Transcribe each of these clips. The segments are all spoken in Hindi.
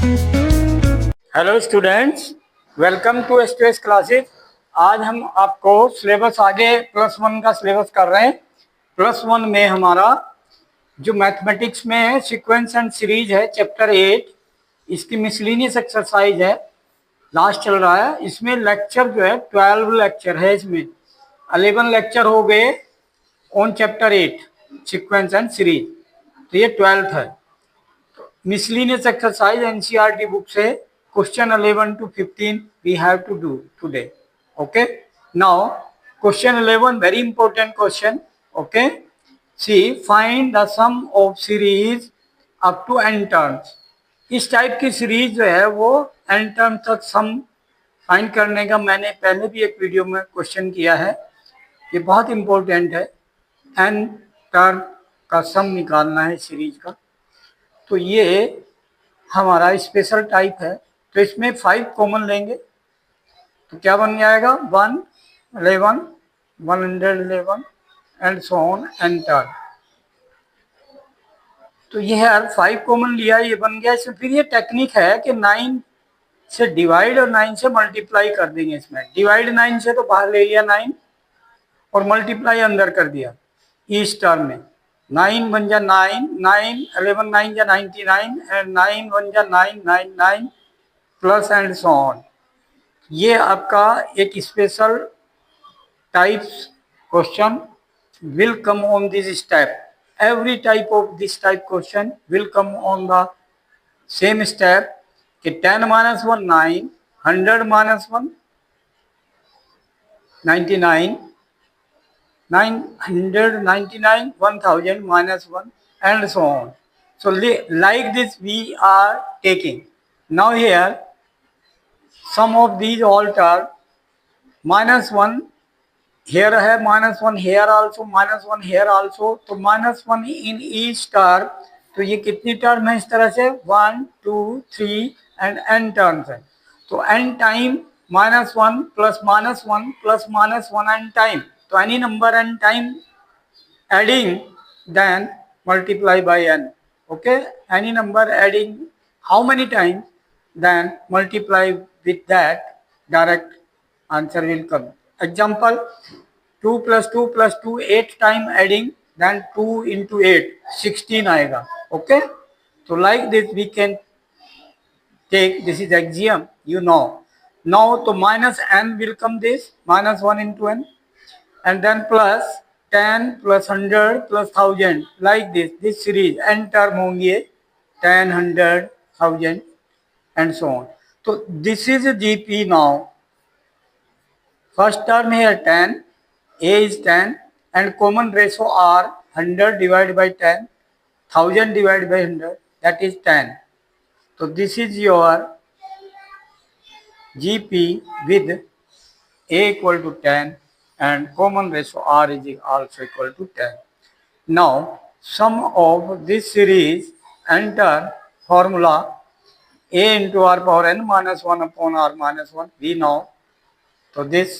Hello students, welcome to STS classes. आज हम आपको सिलेबस आगे +1 का सिलेबस कर रहे हैं। +1 में हमारा जो मैथमेटिक्स में है सीक्वेंस एंड सीरीज है, चैप्टर 8, इसकी मिसलिनियस एक्सरसाइज है, लास्ट चल रहा है। इसमें लेक्चर जो है 12 लेक्चर है, इसमें 11 लेक्चर हो गए on chapter 8 sequence and series, तो ये 12th है। Miscellaneous exercise NCERT book से question 11 to 15 we have to do today. Okay. Now question 11 very important question. Okay. See, find the sum of series up to n terms. इस टाइप की सीरीज जो है वो n टर्म तक सम फाइंड करने का मैंने पहले भी एक वीडियो में क्वेश्चन किया है। ये बहुत इंपॉर्टेंट है, n टर्म का सम निकालना है सीरीज का। तो ये हमारा स्पेशल टाइप है, तो इसमें 5 कॉमन लेंगे तो क्या बन जाएगा 1, 11, 111 एंड सो ऑन एंटर। तो ये है 5 कॉमन लिया, ये बन गया। इसमें फिर ये टेक्निक है कि 9 से डिवाइड और 9 से मल्टीप्लाई कर देंगे। इसमें डिवाइड 9 से तो बाहर ले लिया 9 और मल्टीप्लाई अंदर कर दिया इस टर्म में। 9 बन जा 9, 9 11 9 जा 99 एंड 9 बन जा 999 प्लस एंड सो ऑन। ये आपका एक special types question will come on this step. Every type of this type question will come on the same step कि 10 minus 1 9, 100 minus 1 99, 999, 1000 minus 1 and so on. So like this we are taking. Now here some of these all terms -1 here है, -1 here also, -1 here also, तो -1 in each term। तो ये कितनी टर्म है इस तरह से 1 2 3 एंड n टर्म्स है। तो n time -1 plus -1 plus -1 n time, तो any number n time adding then multiply by n। Okay, any number adding how many time then multiply with that, direct answer will come. Example 2 plus 2 plus 2 8 time adding, then 2 into 8 16 आएगा। ओके, तो like this we can take, this is axiom you know। now तो minus n will come this -1 into n and then plus 10 plus 100 plus 1000 like this series n term होंगे 10 100 1000 and so on। तो this is a GP now। First term here 10, a is 10 and common ratio are 100 divided by 10, 1000 divided by 100, that is 10. So this is your GP with a equal to 10 and common ratio r is also equal to 10. Now sum of this series, enter formula a into r power n minus 1 upon r minus 1, we know। So this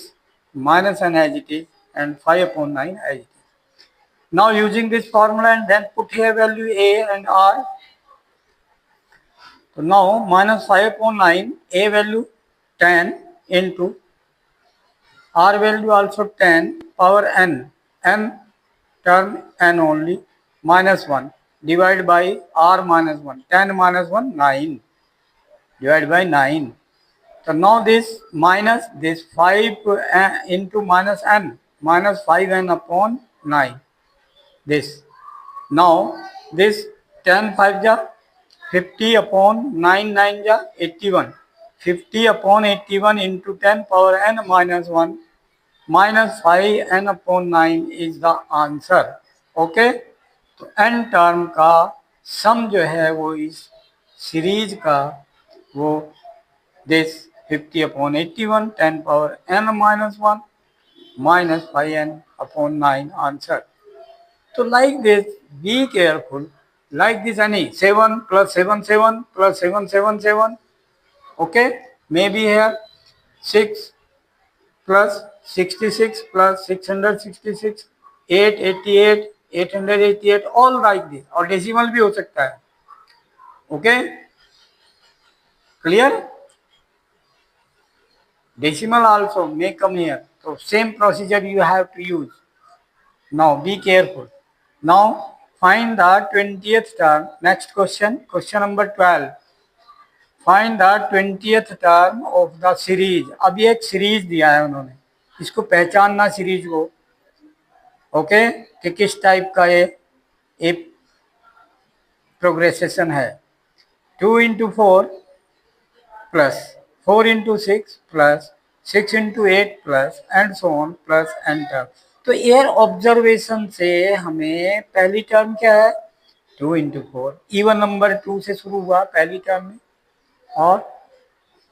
minus n as it is and 5 upon 9 as it is। Now using this formula and then put here value a and r। So now minus 5 upon 9, a value 10 into r value also 10 power n, n term n only, minus 1 divided by r minus 1, 10 minus 1 9 divided by 9। So now this minus this 5 into minus n, minus 5n upon 9 this। Now this 10 5 ja 50 upon 9 9 ja 81, 50 upon 81 into 10 power n minus 1 minus 5n upon 9 is the answer। Okay, तो n टर्म का सम जो है वो इस सीरीज का वो this 50 upon 81 10 power n minus 1 minus 5n upon 9 answer। So like this, be careful, like this any 7 plus 7 7 plus 7 7 7, okay, maybe here 6 plus 66 plus 666 888 888 all like this, और डेसिमल भी हो सकता है। Okay, Clear? Decimal also may come here. So same procedure you have to use. Now be careful. Now find the 20th term. Next question, question number 12. Find the 20th term of the series. अभी एक सीरीज दिया है उन्होंने, इसको पहचानना सीरीज को, ओके, कि किस टाइप का ये प्रोग्रेसेशन है. 2 into 4 plus 4 into 6 plus 6 into 8 plus and so on plus enter. तो एयर ऑब्जर्वेशन से हमें पहली टर्म क्या है, 2 into 4. इवन नंबर 2 से शुरू हुआ पहली टर्म में और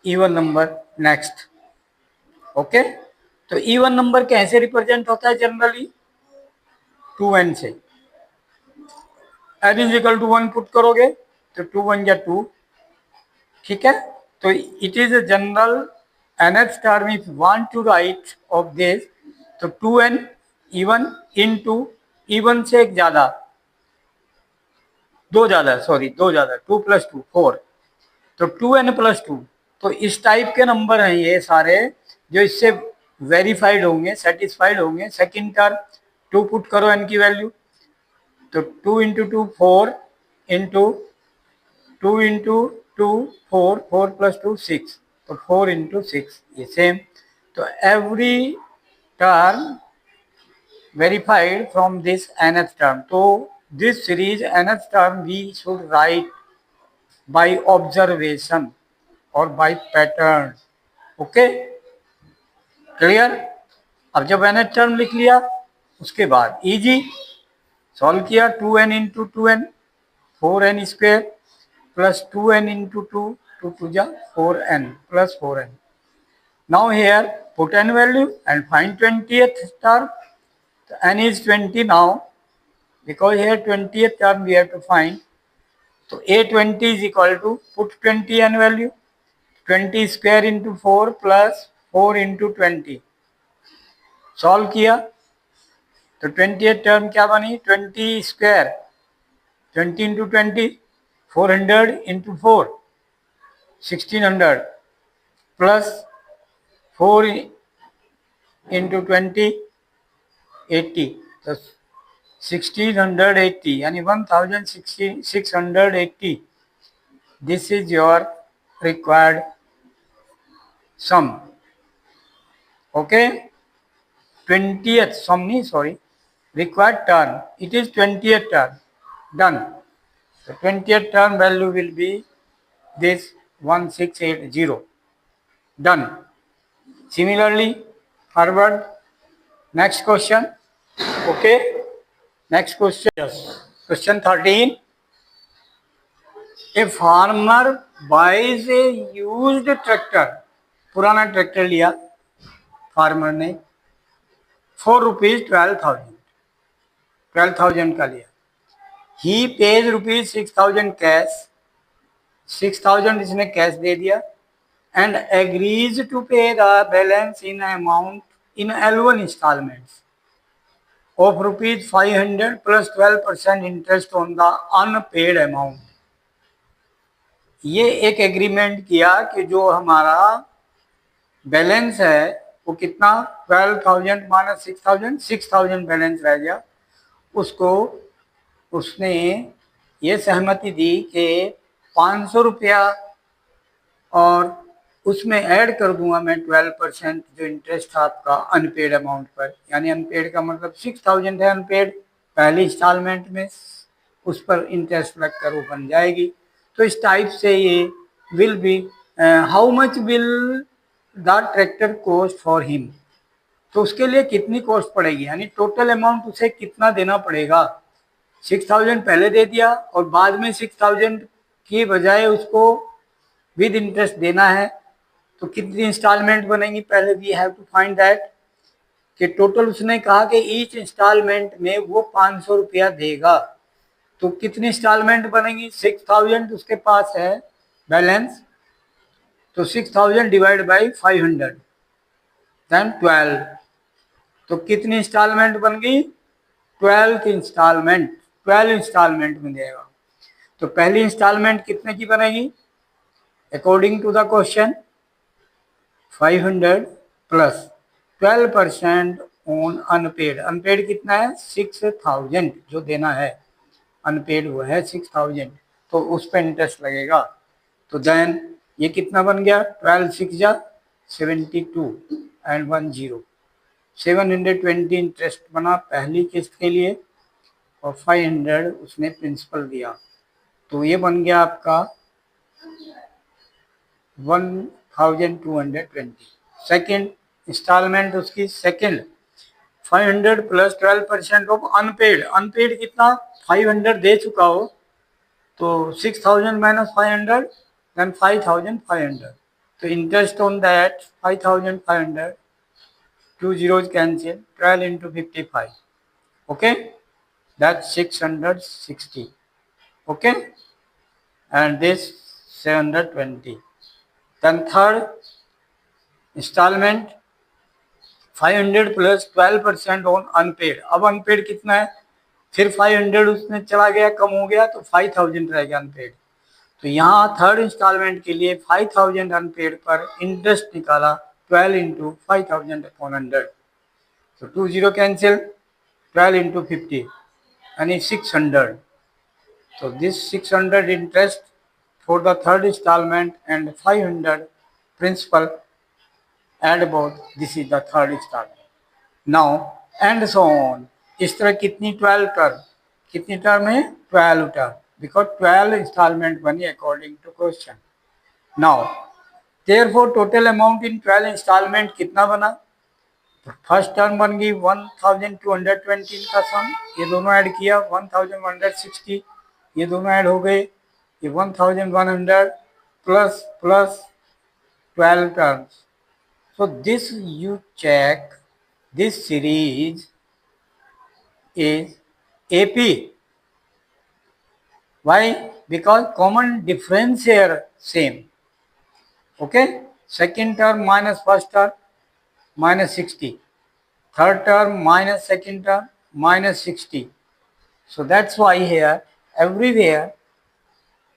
इवन नंबर नेक्स्ट. ओके, तो इवन नंबर कैसे रिप्रेजेंट होता है जनरली, 2n से. n is equal to 1 put करोगे तो 2 1 या 2. ठीक है, तो it is a general nth term. If want to write of this तो 2n इवन इनटू इवन से एक ज्यादा, दो ज्यादा, सॉरी दो ज्यादा, 2 + 2 4, तो 2n + 2. तो इस टाइप के नंबर हैं ये सारे जो इससे वेरीफाइड होंगे, सेटिस्फाइड होंगे. सेकंड टर्म 2 पुट करो n की वैल्यू, तो 2 into 2 4 into 2 into 2 4, 4 + 2 6, तो 4 into 6 ये सेम. तो every term verified from this nth term. तो this series nth term we should write by observation or by pattern. Okay, clear? अब जब nth term लिख लिया उसके बाद easy सॉल्व किया. 2n into 2n 4n square plus 2n into 2 2 2 जा 4n plus 4n. Now here put n value and find 20th term. So n is 20 now because here 20th term we have to find. So a20 is equal to, put 20 n value, 20 square into 4 plus 4 into 20. Solve किया तो 20th टर्म क्या बनी, 20 square 20 into 20 400 into 4 1600 plus 4 into 20 80. तो 1680 यानी 1680. This is your required sum. Okay, 20th sum नहीं, sorry, required term. It is 20th term. Done. तो 20th term value will be this 1680. Done. Similarly forward. Next question. Okay, next question. Yes. Question 13. A farmer buys a used tractor. पुराना ट्रैक्टर लिया फार्मर ने, ₹4 12,000 का लिया. He pays ₹6,000 कैश, 6,000 इसने कैश दे दिया and agrees to pay the balance in amount in L1 installments of ₹500 plus 12% interest on the unpaid amount. ये एक एग्रीमेंट किया कि जो हमारा बैलेंस है वो कितना, 12,000 माइनस 6,000 बैलेंस रह गया. उसको उसने ये सहमति दी कि 500 रुपया और उसमें ऐड कर दूंगा मैं 12% जो इंटरेस्ट था आपका अनपेड अमाउंट पर. यानी अनपेड का मतलब 6,000 है अनपेड पहली इंस्टॉलमेंट में, उस पर इंटरेस्ट लगकर वो बन जाएगी. तो इस टाइप से ये will be how much will the tractor cost for him. तो उसके लिए कितनी कॉस्ट पड़ेगी, यानी टोटल अमाउंट उसे कितना देना पड़ेगा. 6,000 पहले दे दिया और बाद में 6,000 की बजाय उसको विद इंटरेस्ट देना है, तो कितनी इंस्टॉलमेंट बनेंगी. पहले we have to find that कि टोटल उसने कहा कि ईच इंस्टॉलमेंट में वो 500 रुपया देगा. तो कितनी इंस्टॉलमेंट बनेंगी, 6,000 उसके पास है बैलेंस, तो 6,000 डिवाइड बाई 500 देन 12. तो कितनी इंस्टॉलमेंट बन गई, 12 इंस्टॉलमेंट, 12 इंस्टॉलमेंट में देगा. तो पहली इंस्टॉलमेंट कितने की बनेगी, According to the question, 500 plus 12% on unpaid. Unpaid कितना है? 6000 जो देना है, अनपेड वो है 6000, तो उस पर इंटरेस्ट लगेगा. तो देन ये कितना बन गया? 12 6 जा 72 एंड 1 0, 720 इंटरेस्ट बना पहली किस्त के लिए और 500 उसने प्रिंसिपल दिया. तो ये बन गया आपका 1220. सेकेंड इंस्टॉलमेंट उसकी second 500 plus 12% of unpaid. Unpaid कितना? 500 दे चुका हो तो 6000 माइनस 500 देन 5500. तो interest on that 5500, 2 zeros cancel, 12 into 55. Okay, that's 660. Okay, and this 720. Then third installment 500 plus 12% on unpaid. अब unpaid कितना है? फिर 500 उसमें चला गया, कम हो गया, तो 5000 रह गया अनपेड. तो यहाँ थर्ड इंस्टॉलमेंट के लिए 5000 अनपेड पर इंटरेस्ट निकाला, 12 into 5000 upon 100. So 2 0 cancel, 12 into 50 and 600. So this 600 interest for the third installment and 500 principal add both. This is the third installment. Now and so on. इस तरह कितनी 12 टर्म, कितनी टर्म है? 12 टर्म, because 12 installment बनी according to question. Now therefore total amount in 12 installment कितना बना? फर्स्ट टर्म बन गई 1220 का सम, ये दोनों ऐड किया 1160, ये दोनों ऐड हो गए, ये 1100 plus plus 12 terms. So this you check, this series is AP. Why? Because common difference here same. Okay, second term minus first term minus 60, third term minus second term minus 60. So that's why here everywhere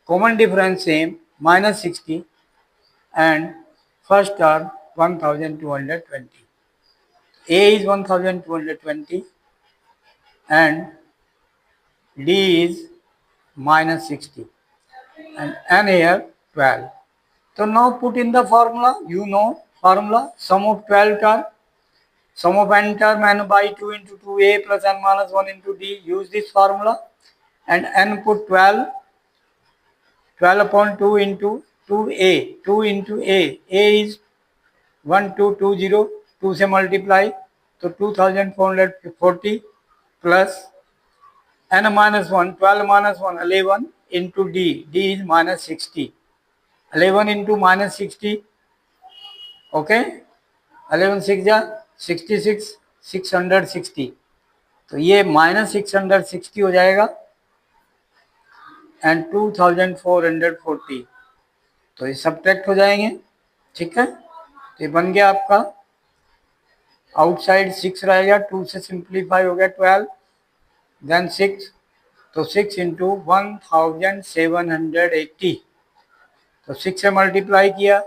common difference same, minus 60, and first term 1220. A is 1220 and D is minus 60 and N here 12. So now put in the formula, you know formula, sum of 12 term, sum of n term n by 2 into 2a plus n minus 1 into d. Use this formula and n put 12 upon 2 into 2a, 2 into a is 1220, 2 से multiply, तो 2440 plus n minus 1, 12 minus 1, 11 into d, d is minus 60, 11 into minus 60, okay, 11 6 जा 66, 660, तो ये minus 660 हो जाएगा and 2440, तो ये सब्ट्रैक्ट हो जाएंगे. ठीक है, तो ये बन गया आपका आउटसाइड 6 रहेगा, 2 से सिंप्लीफाई हो गया 12, देन 6, तो 6 इंटू 1780, तो 6 से मल्टीप्लाई किया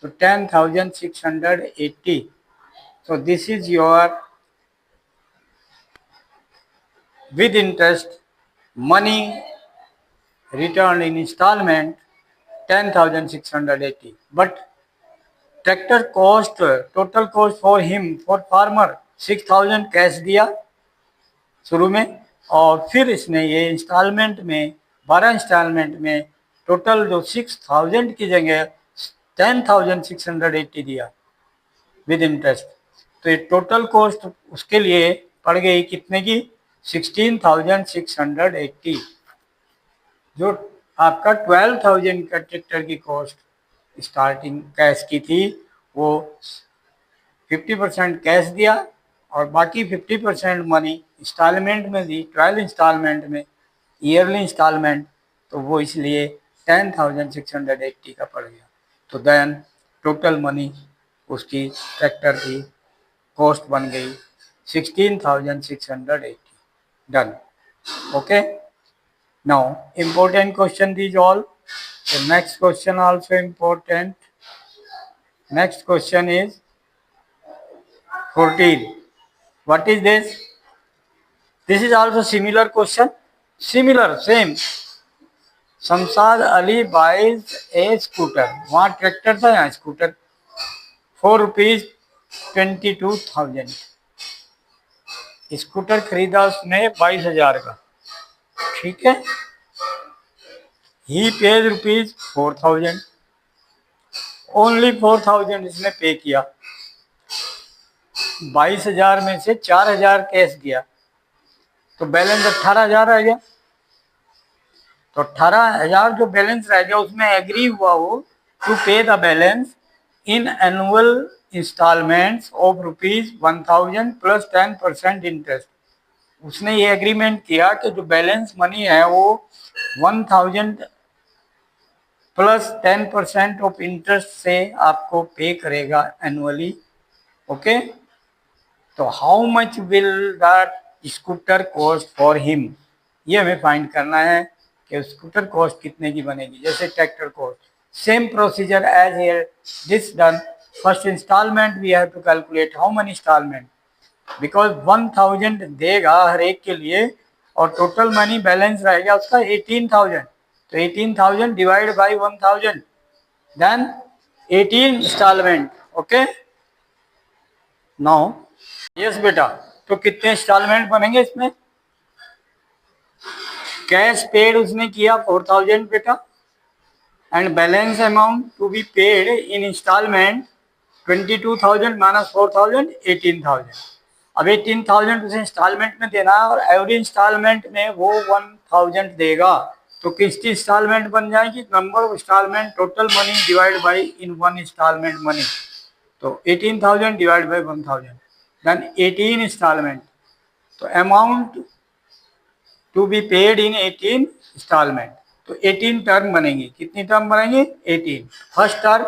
तो 10680. So this is your with interest money returned in installment 10,680. But tractor cost, total cost for him, for farmer 6000 cash दिया शुरू में, और फिर इसने ये इंस्टॉलमेंट में 12 इंस्टॉलमेंट में टोटल जो 6000 की जगह 10,680 दिया विद इंटरेस्ट. तो ये टोटल कॉस्ट उसके लिए पड़ गई कितने की? 16,680. जो आपका 12,000 का ट्रैक्टर की कॉस्ट स्टार्टिंग कैश की थी, वो 50% कैश दिया और बाकी 50% मनी इंस्टॉलमेंट में दी, 12 इंस्टॉलमेंट में, ईयरली इंस्टॉलमेंट, तो वो इसलिए 10,680 का पड़ गया. तो देन टोटल मनी उसकी ट्रैक्टर की कॉस्ट बन गई 16,680. Done. Okay, now important question these all. So next question also important. Next question is 14. What is this? This is also similar question. Similar, same. Shamshad Ali buys a scooter, वहाँ ट्रैक्टर था, यहाँ स्कूटर, ₹4,22,000। स्कूटर खरीदा उसने 22,000 का, ठीक है। ही पेज ₹4,000, ओनली 4,000 इसने पे किया। 22,000 में से 4,000 कैश दिया, तो बैलेंस 18,000 रह गया। तो 18,000 जो बैलेंस रह गया उसमें एग्री हुआ वो to pay the balance in annual instalments of ₹1,000 plus 10% interest. उसने ये एग्रीमेंट किया कि जो बैलेंस मनी है वो 1,000 प्लस 10% ऑफ इंटरेस्ट से आपको पे करेगा एनुअली, ओके। तो how much will that scooter cost for him, ये हमें फाइंड करना है कि स्कूटर कॉस्ट कितने की बनेगी। जैसे tractor cost, same procedure as here this done. First instalment we have to calculate how money instalment, because 1,000 देगा हर एक के लिए और टोटल मनी बैलेंस रहेगा उसका 18,000। तो 18,000 divide by 1,000, then 18 instalment, okay. Now yes बेटा, तो कितने इंस्टॉलमेंट बनेंगे इसमें? कैश पेड उसने किया 4,000 बेटा, and balance amount to be paid in instalment 22,000 minus 4,000, 18,000। अब 18,000 उसे इंस्टॉलमेंट में देना है और एवरी इंस्टॉलमेंट में वो 1,000 देगा। तो किसकी इंस्टॉलमेंट बन जाएगी? Number of installment total money divide by in one installment money. तो 18,000 डिवाइड बाई 1,000, देन 18 इंस्टॉलमेंट। तो amount to be paid in 18 installment. तो 18 टर्म बनेगी। कितनी टर्म बनेगी? 18। First term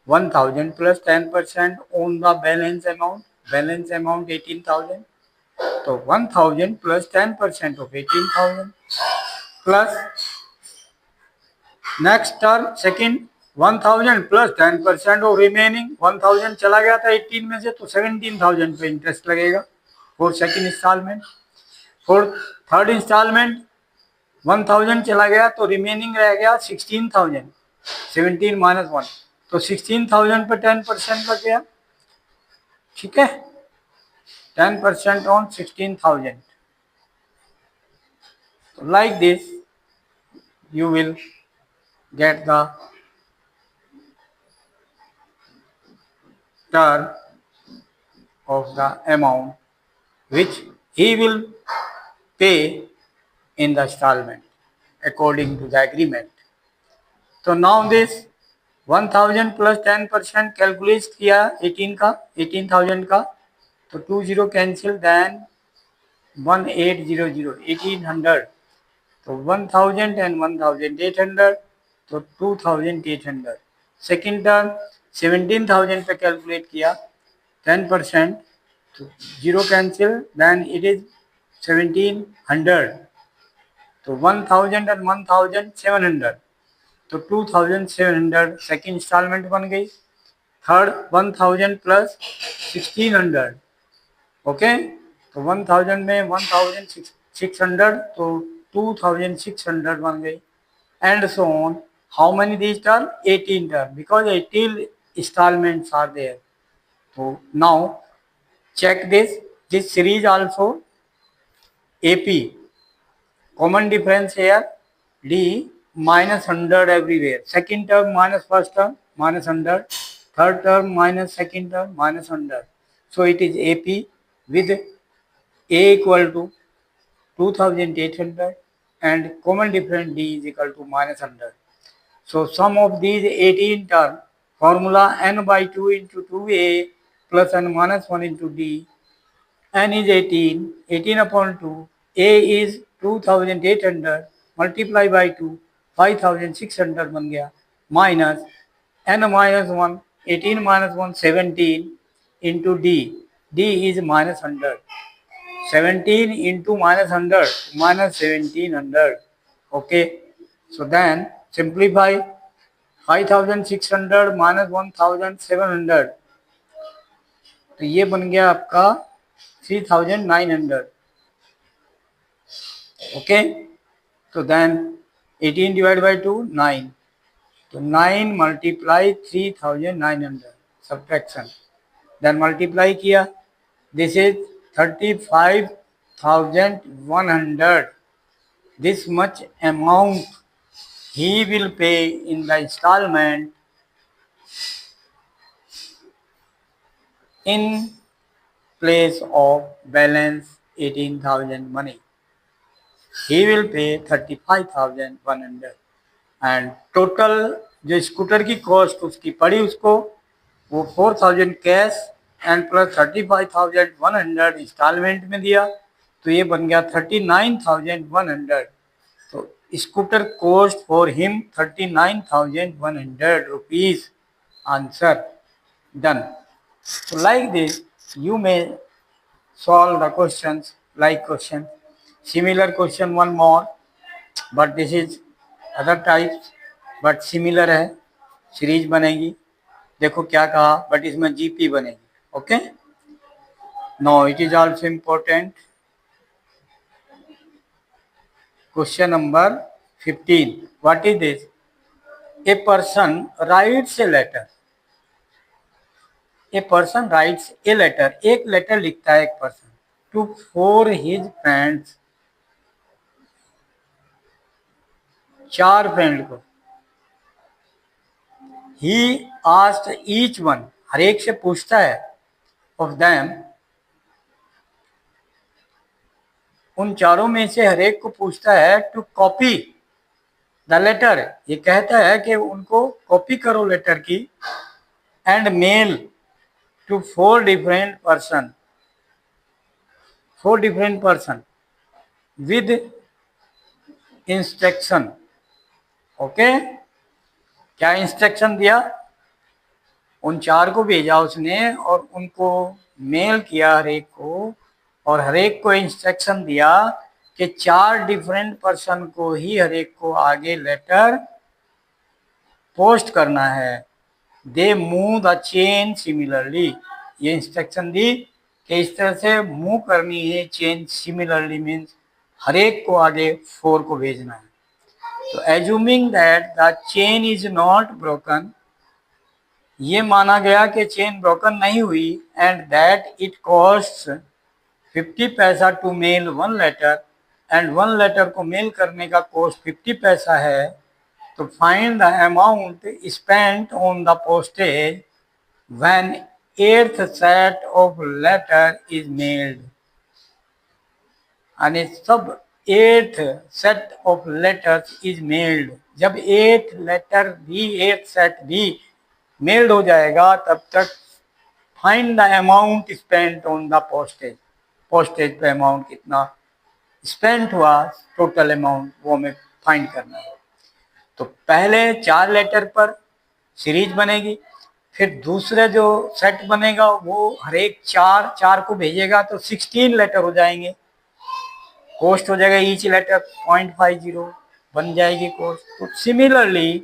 1,000 plus 10% on the balance amount, balance amount 18,000। तो 1,000 plus 10% of 18,000 plus next term second 1,000 plus 10% of remaining 1,000 चला गया था 18 में से, तो 17,000 पे इंटरेस्ट लगेगा for second installment. For third installment 1,000 चला गया तो रिमेनिंग रह गया 16,000, 17 माइनस 1, तो 16,000 पर 10% लग गया, ठीक है। 10% on 16,000। So like this you will get the term of the amount which he will pay in the installment according to the agreement. So now this 1,000 plus 10% calculate किया 18,000 का, तो 20 कैंसिल, देन 1800, 1800, तो 1,000 एंड 1,800, तो 2,800। सेकेंड टर्म 17,000 पे कैलकुलेट किया 10%, तो 0 कैंसिल, देन इट इज 1,700, तो 1,000 एंड 1,700, तो 2,700 सेकेंड इंस्टॉलमेंट बन गई। Third 1,000 plus 1,600, okay. तो 1,000 में 1,600, तो 2,600 बन गई, and so on. How many these term? 18 term, because 18 installments are there. तो now check this series also AP, common difference here D minus 100 everywhere, second term minus first term minus 100, third term minus second term minus 100, so it is AP with A equal to 2,800 and common difference D is equal to minus 100. So sum of these 18 term, formula n by 2 into 2A plus n minus 1 into D, n is 18, 18 upon 2, A is 2,800 multiply by 2, 5,600 बन गया, minus n minus 1, 18 minus 1, 17 into D, D is minus 100, 17 into minus 100, minus 1,700, okay. So then simplify 5600 minus 1700, तो ये बन गया आपका 3900। ओके, तो देन 18 डिवाइड बाई 2 9, तो 9 मल्टीप्लाई 3900 सब्ट्रैक्शन, देन मल्टीप्लाई किया, this is 35,100। This much amount he will pay in the installment in place of balance 18,000 money. He will pay 35,100 and total जो स्कूटर की कॉस्ट उसकी पड़ी उसको वो 4,000 कैश एंड प्लस 35,100 इंस्टॉलमेंट में दिया, तो ये बन गया 39,100। तो scooter cost for him 39,100 rupees. Answer done. So like this you may solve the questions like question. Similar question one more, but this is other types but similar है, सीरीज बनेगी। देखो क्या कहा, बट इसमें जीपी बनेगी। Okay, now it is also important. Question number 15. What is this? A person writes a letter. A person writes a letter. एक लेटर लिखता है एक person to 4 his friends, 4 friend को। He asked each one, हर एक से पूछता है, of them, उन चारों में से हर एक को पूछता है to copy द लेटर, ये कहता है कि उनको कॉपी करो लेटर की, and mail to 4 different person, 4 different person with instruction. Okay, क्या इंस्ट्रक्शन दिया? उन 4 को भेजा उसने और उनको मेल किया हर एक को, और हर एक को इंस्ट्रक्शन दिया कि 4 डिफरेंट पर्सन को ही हर एक को आगे लेटर पोस्ट करना है। They move the chain similarly, ये इंस्ट्रक्शन दी कि इस तरह से मूव करनी है चेन सिमिलरली, मीन्स हर एक को आगे 4 को भेजना है। तो assuming that the chain is not broken, ये माना गया कि चेन ब्रोकन नहीं हुई, and that it cost 50 paisa to mail 1 letter, and 1 letter को मेल करने का कॉस्ट 50 पैसा है। तो find the amount spent on the postage when 8th set of letter is mailed, यानी सब 8th set of letters is mailed, जब 8th लेटर भी 8th सेट भी मेल्ड हो जाएगा तब तक find the amount spent on the postage, postage पे अमाउंट कितना स्पेंट हुआ, टोटल अमाउंट वो हमें फाइंड करना है। तो पहले 4 लेटर पर सीरीज बनेगी, फिर दूसरा जो सेट बनेगा वो हर एक 4 को भेजेगा, तो 16 लेटर हो जाएंगे। कॉस्ट हो जाएगा ईच लेटर 0.50 बन जाएगी कॉस्ट। तो सिमिलरली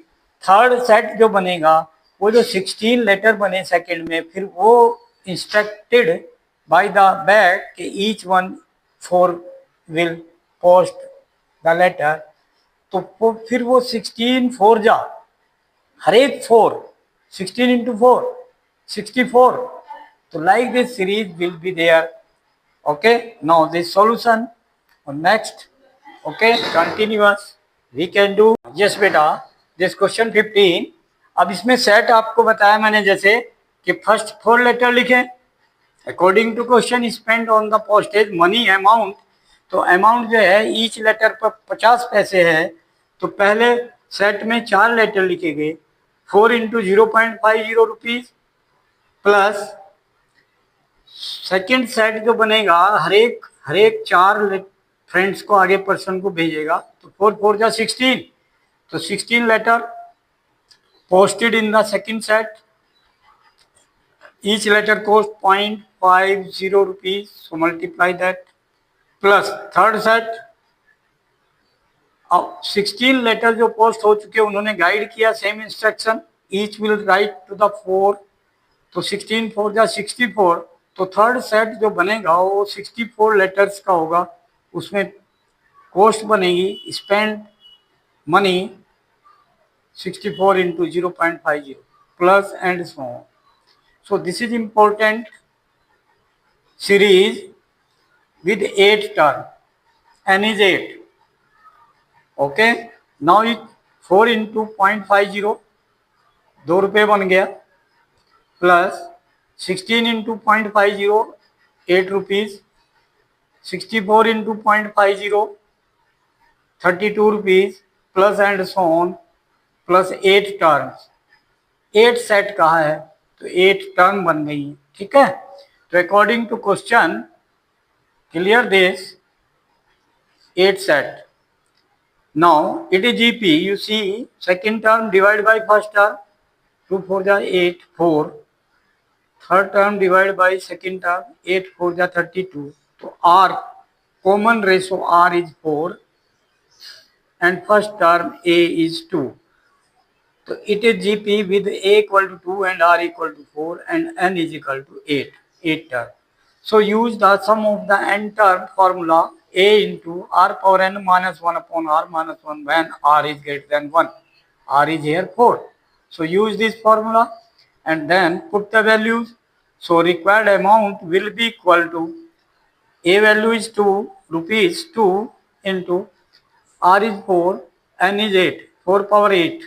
थर्ड सेट जो बनेगा वो जो 16 लेटर बने सेकंड में, फिर वो इंस्ट्रक्टेड बाय द बैक कि each one 4 will post the letter, तो फिर वो 16 4 जा, हर एक 4, 16 into 4 64, तो like this series will be there. Okay, now this solution और next, okay continuous we can do. Yes बेटा, दिस क्वेश्चन 15। अब इसमें सेट आपको बताया मैंने जैसे कि फर्स्ट 4 लेटर लिखें according to question spend on the postage money amount, तो अमाउंट जो है ईच लेटर पर 50 पैसे है। तो पहले सेट में 4 लेटर लिखे गए, 4 into 0.50 rupees, plus second set जो बनेगा हर एक 4 फ्रेंड्स को आगे पर्सन को भेजेगा, तो 4 4 जा 16, तो 16 letter posted in the second set, each letter cost 0.50 rupees, so multiply that, plus third set अब 16 लेटर जो पोस्ट हो चुके उन्होंने गाइड किया same instruction, each will write to the 4, तो 16 4 जा 64, तो थर्ड सेट जो बनेगा वो 64 लेटर्स का होगा, उसमें कॉस्ट बनेगी spend money 64 into 0.50 plus and so on. So this is important series with 8 term, n is 8. Okay, now it 4 into 0.50 2 रुपये बन गया, plus 16 into 0.50 8 rupees, 64 into 0.50 32 rupees, plus and so on, plus 8 terms, 8 set कहा है तो 8 टर्म बन गई है, ठीक है। तो according to question clear this 8 set. Now it is GP. You see second term divided by first term, 2 4 जा 8 4. Third term divided by second term, 8 4 जा 32. तो R common ratio R is 4 and first term A is 2. So it is GP with A equal to 2 and R equal to 4 and N is equal to 8 term. So use the sum of the n term formula A into R power n minus 1 upon R minus 1 when R is greater than 1. R is here 4. So use this formula and then put the values. So required amount will be equal to A value is 2 rupees 2 into R is 4, N is 8, 4 power 8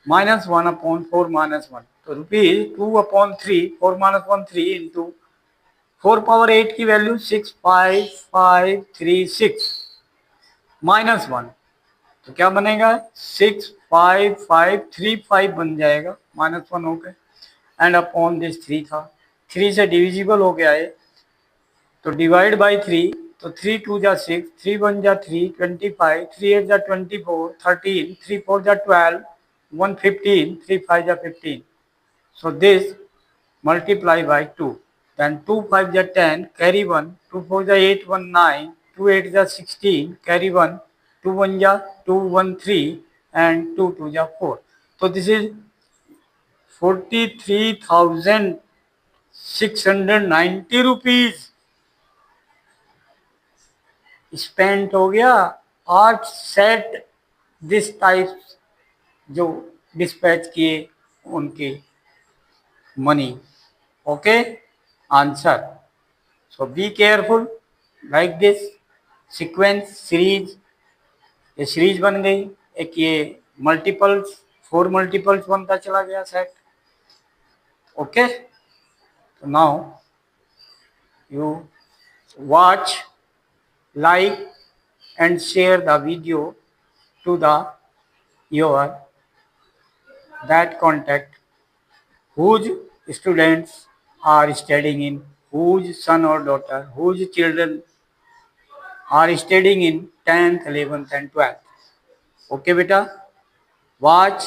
minus 1 upon 4 minus 1. तो rupees 2 upon 3, 4 minus 1 3 into 4 power 8 की वैल्यू 65536 माइनस 1, तो क्या बनेगा 65535 बन जाएगा, माइनस 1 हो गए एंड अपॉन दिस 3 था, 3 से डिविजिबल हो गया है तो डिवाइड बाई 3, तो 3 2 जा 6, 3 1 जा 3 25, 3 8 जा 24, 13, 3 4 जा 12, 1 15, 3 5 जा 15. So this multiply by 2. Then 2 5 जा 10, carry 1, 2 4 जा 8 1 9, 2 8 जा 16, carry 1, 2 1 जा 2 1 3 and 2 2 जा 4. So this is 43,690 rupees spent हो गया 8 सेट दिस टाइप जो डिस्पैच किए उनके money. Okay answer. So be careful like this sequence series, ये सीरीज बन गई, एक ये मल्टीपल्स 4 मल्टीपल्स बनता चला गया सेट. ओके तो now you watch, like and share the video to the your that contact whose students are studying in, whose son or daughter, whose children are studying in 10th 11th and 12th. Okay beta, watch,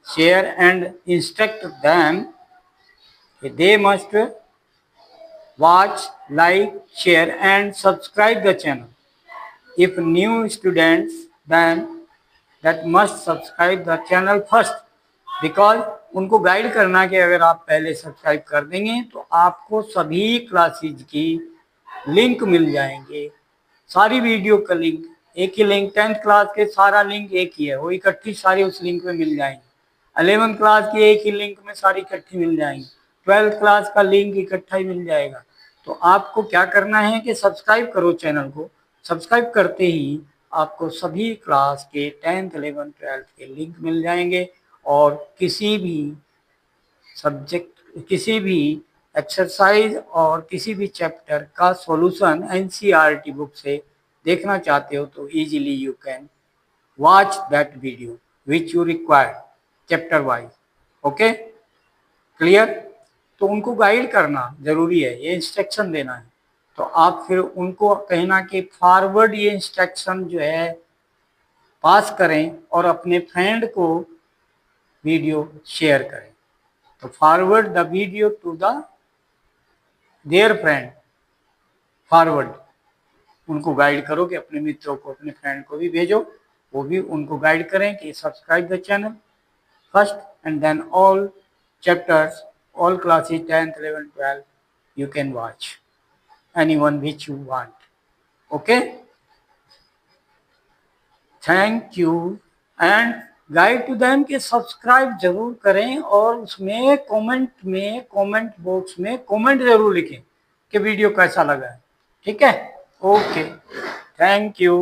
share and instruct them. They must watch, like, share and subscribe the channel. If new students, then that must subscribe the channel first, because उनको गाइड करना कि अगर आप पहले सब्सक्राइब कर देंगे तो आपको सभी क्लासेज की लिंक मिल जाएंगे, सारी वीडियो का लिंक एक ही लिंक, 10th क्लास के सारा लिंक एक ही है, वो इकट्ठी सारी उस लिंक में मिल जाएंगे, 11th क्लास की एक ही लिंक में सारी इकट्ठी मिल जाएंगी, 12th क्लास का लिंक इकट्ठा ही मिल जाएगा. तो आपको क्या करना है कि सब्सक्राइब करो चैनल को, सब्सक्राइब करते ही आपको सभी क्लास के 10th 11th 12th के लिंक मिल जाएंगे और किसी भी सब्जेक्ट, किसी भी एक्सरसाइज और किसी भी चैप्टर का सॉल्यूशन एनसीईआरटी बुक से देखना चाहते हो तो easily you can watch that video which you require chapter wise. Okay clear. तो उनको गाइड करना जरूरी है, ये इंस्ट्रक्शन देना है, तो आप फिर उनको कहना कि फॉरवर्ड ये इंस्ट्रक्शन जो है पास करें और अपने फ्रेंड को वीडियो शेयर करें. तो forward the video to the their friend, forward, उनको गाइड करो कि अपने मित्रों को, अपने फ्रेंड को भी भेजो वो भी उनको गाइड करें कि subscribe the channel first and then all chapters, all classes 10th, 11th, 12th, you can watch anyone which you want. Okay? Thank you and guide to them कि सब्सक्राइब जरूर करें और उसमें कमेंट बॉक्स में कमेंट जरूर लिखें कि वीडियो कैसा लगा है। ठीक है? Okay, thank you.